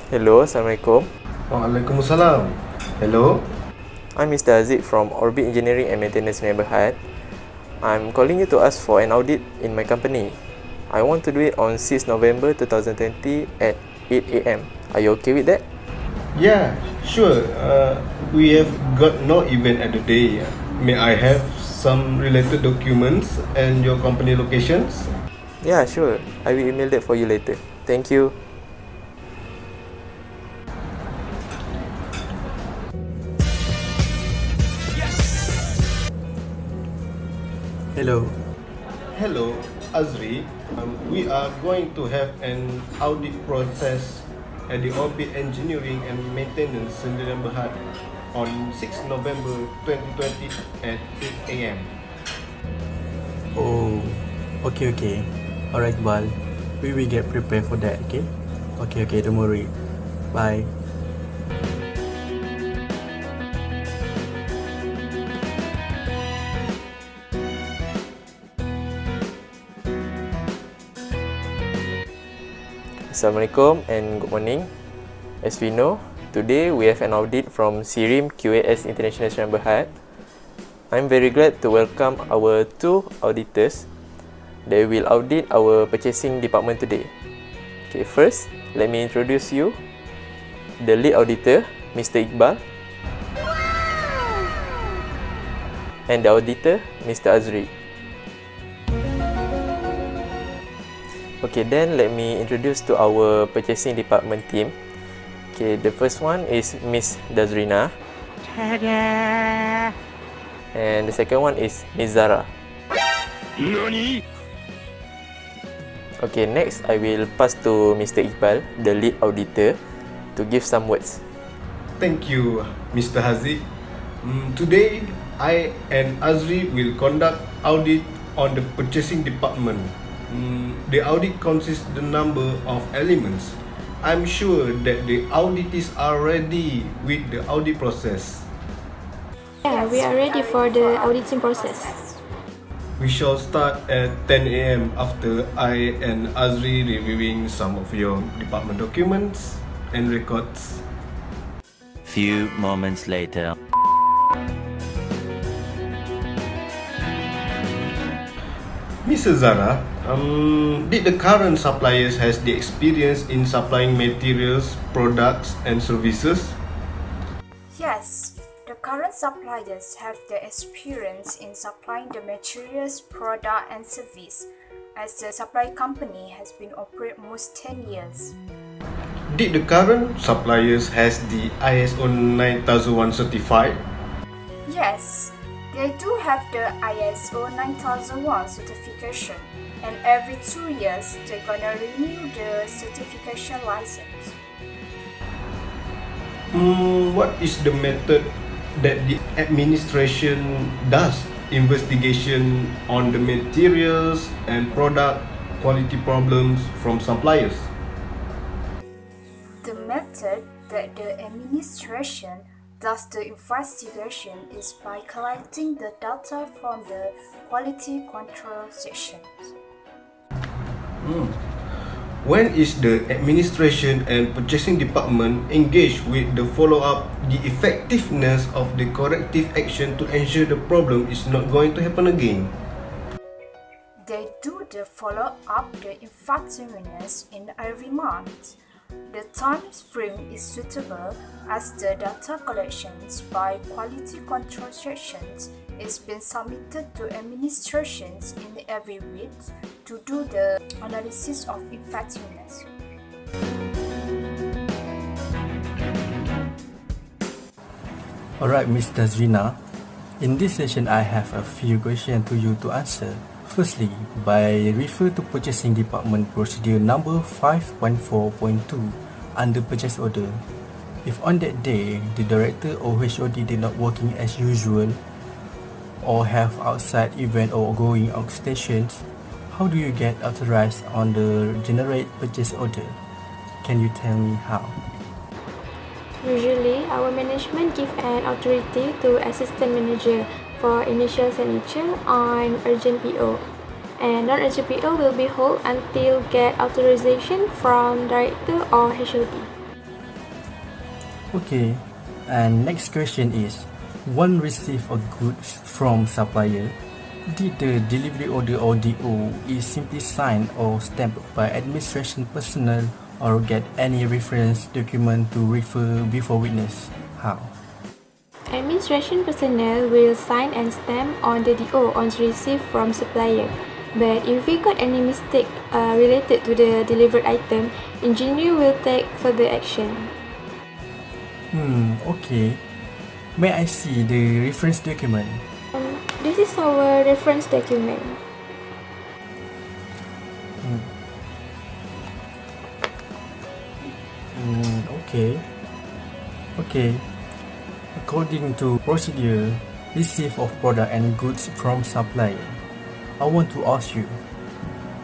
Hello, Assalamualaikum. Waalaikumsalam. Hello. I'm Mr. Aziz from Orbit Engineering and Maintenance Neighborhood. I'm calling you to ask for an audit in my company. I want to do it on 6 November 2020 at 8 a.m. Are you okay with that? Yeah, sure. We have got no event at the day. May I have some related documents and your company locations? Yeah, sure. I will email that for you later. Thank you. Hello. Hello, Azri. We are going to have an audit process at the Orbit Engineering and Maintenance Sdn Bhd on 6 November 2020 at 8 a.m. Oh, okay. Alright, Bal. We will get prepared for that, okay? Okay, don't worry. Bye. Assalamualaikum and good morning. As we know, today we have an audit from SIRIM QAS International Sdn Bhd. I'm very glad to welcome our two auditors. They will audit our purchasing department today. Okay, first, let me introduce you the lead auditor, Mr. Iqbal, and the auditor, Mr. Azri. Okay, then let me introduce to our purchasing department team. Okay, the first one is Miss Dazrina. Ta-da! And the second one is Miss Zara. NANI? Okay, next I will pass to Mr. Iqbal, the lead auditor, to give some words. Thank you, Mr. Haziq. Today, I and Azri will conduct audit on the purchasing department. The audit consists the number of elements. I'm sure that the auditees are ready with the audit process. Yeah, we are ready for the auditing process. We shall start at 10 a.m. after I and Azri reviewing some of your department documents and records. Few moments later. Mrs. Zara, did the current suppliers has the experience in supplying materials, products and services? Yes, the current suppliers have the experience in supplying the materials, product and service, as the supply company has been operating almost 10 years. Did the current suppliers has the ISO 9001 certified? Yes, they do have the ISO 9001 certification, and every 2 years they're gonna renew the certification license. What is the method that the administration does investigation on the materials and product quality problems from suppliers? The method that the administration does the investigation is by collecting the data from the quality control sections. When is the administration and purchasing department engaged with the follow-up the effectiveness of the corrective action to ensure the problem is not going to happen again? They do the follow-up the effectiveness in every month. The time frame is suitable as the data collections by quality control sections is being submitted to administrations in every week to do the analysis of effectiveness. Alright, Ms. Dazrina. In this session, I have a few questions to you to answer. Firstly, by refer to Purchasing Department Procedure number 5.4.2 under Purchase Order. If on that day, the Director or HOD did not working as usual or have outside event or going outstations, how do you get authorized on the Generate Purchase Order? Can you tell me how? Usually, our management give an authority to assistant manager for initial signature on urgent PO, and non-urgent PO will be held until get authorization from director or HOD. Okay, and next question is, when receive a goods from supplier, did the delivery order or DO is simply signed or stamped by administration personnel or get any reference document to refer before witness? How? Administration personnel will sign and stamp on the DO once received from supplier. But if we got any mistake related to the delivered item, engineer will take further action. Okay. May I see the reference document? This is our reference document. Okay. According to procedure, receipt of product and goods from supplier, I want to ask you,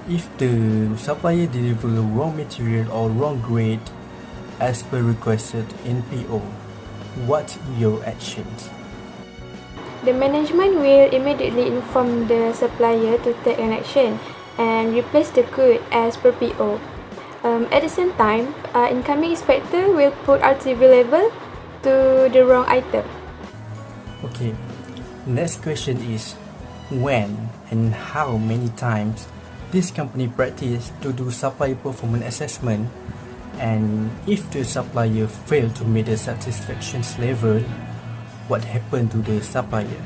if the supplier deliver wrong material or wrong grade as per requested in PO, what your actions? The management will immediately inform the supplier to take an action and replace the good as per PO. At the same time, incoming inspector will put RTV label to the wrong item. Okay, next question is, when and how many times this company practice to do supplier performance assessment, and if the supplier fail to meet the satisfaction level, what happened to the supplier?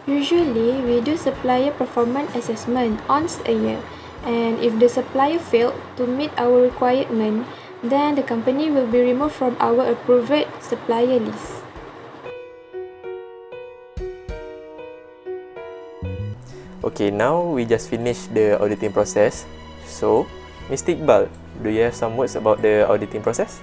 Usually, we do supplier performance assessment once a year, and if the supplier failed to meet our requirement, then the company will be removed from our approved supplier list. Okay, now we just finished the auditing process. So, Mr. Iqbal, do you have some words about the auditing process?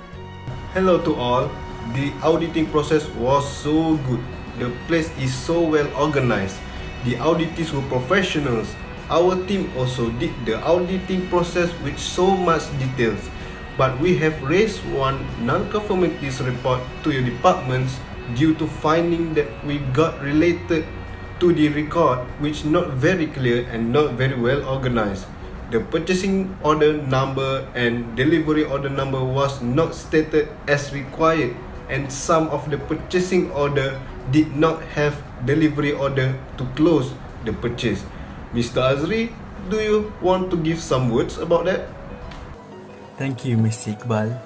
Hello to all. The auditing process was so good. The place is so well organized. The auditees were professionals. Our team also did the auditing process with so much details. But we have raised one non-conformities report to your departments due to finding that we got related to the record which not very clear and not very well organized. The purchasing order number and delivery order number was not stated as required, and some of the purchasing order did not have delivery order to close the purchase. Mr. Azri, do you want to give some words about that? Thank you, Mr. Iqbal.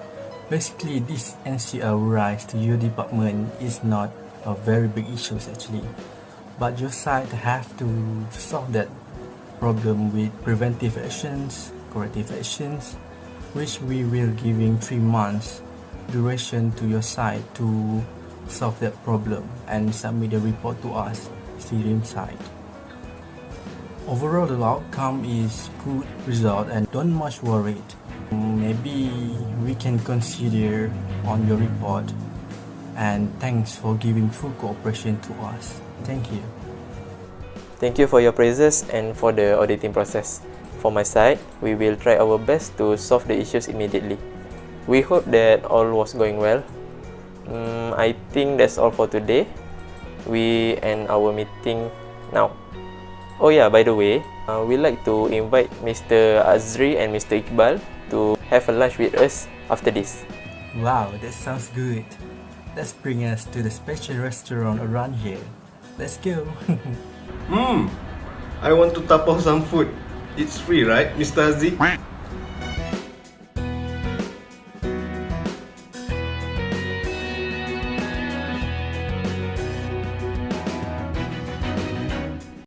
Basically, this NCR rise to your department is not a very big issue actually, but your side have to solve that problem with preventive actions, corrective actions, which we will giving 3 months duration to your side to solve that problem and submit the report to us, Steering side. Overall, the outcome is good result and don't much worried. Maybe we can consider on your report, and thanks for giving full cooperation to us. Thank you. Thank you for your praises and for the auditing process. For my side, we will try our best to solve the issues immediately. We hope that all was going well. I think that's all for today. We end our meeting now. Oh yeah, by the way, we'd like to invite Mr. Azri and Mr. Iqbal to have a lunch with us after this. Wow, that sounds good. Let's bring us to the special restaurant around here. Let's go. I want to tapau some food. It's free, right, Mr. Haziq?